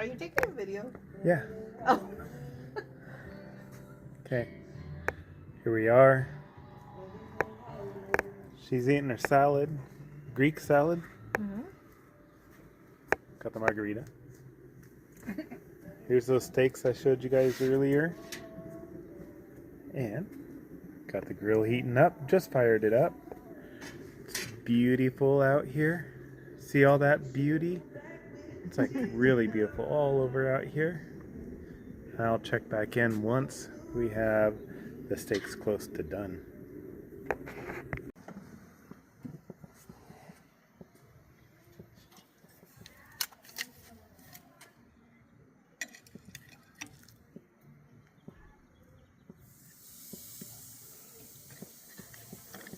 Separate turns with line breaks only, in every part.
Are you taking a video?
Yeah.
Oh.
Okay. Here we are. She's eating her salad. Greek salad.
Mm-hmm.
Got the margarita. Here's those steaks I showed you guys earlier. And got the grill heating up. Just fired it up. It's beautiful out here. See all that beauty? It's like really beautiful all over out here. I'll check back in once we have the steaks close to done.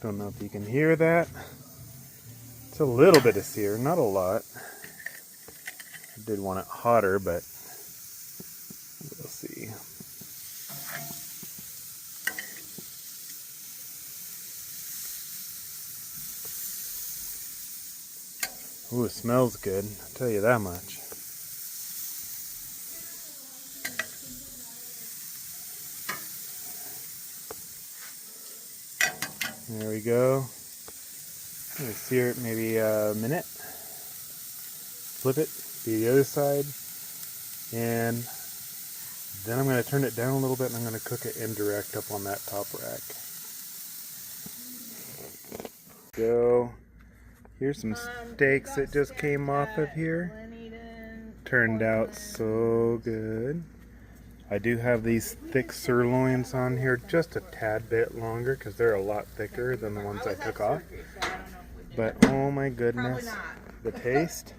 Don't know if you can hear that. It's a little bit of sear, not a lot. I did want it hotter, but we'll see. Ooh, it smells good, I'll tell you that much. There we go. I'm going to sear it maybe a minute. Flip it, be the other side. And then I'm going to turn it down a little bit and I'm going to cook it indirect up on that top rack. Go. Here's some steaks that just came off of here. Turned out so good. I do have these thick sirloins on here, just a tad bit longer because they're a lot thicker than the ones I took off. But oh my goodness, the taste.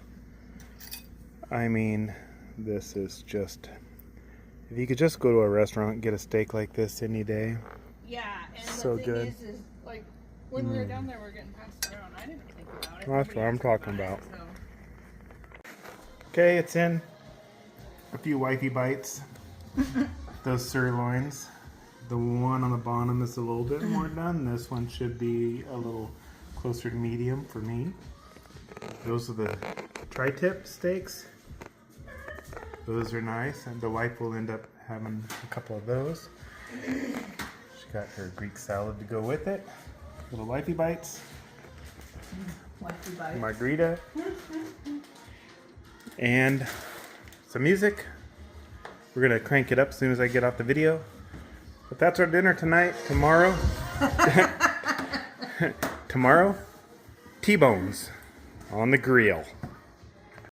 I mean, this is just, if you could just go to a restaurant and get a steak like this any day.
Yeah, and
so
the thing
good.
Is like when we were down there, we were getting passed around. I didn't think about it.
That's what I'm talking about.
So.
Okay, it's in. A few wifey bites. Those sirloins. The one on the bottom is a little bit more done. This one should be a little closer to medium for me. Those are the tri-tip steaks. Those are nice, and the wife will end up having a couple of those. She got her Greek salad to go with it. Little wifey bites.
Wifey bites.
Margarita. And some music. We're gonna crank it up as soon as I get off the video. But that's our dinner tonight. Tomorrow, tomorrow, T-bones on the grill.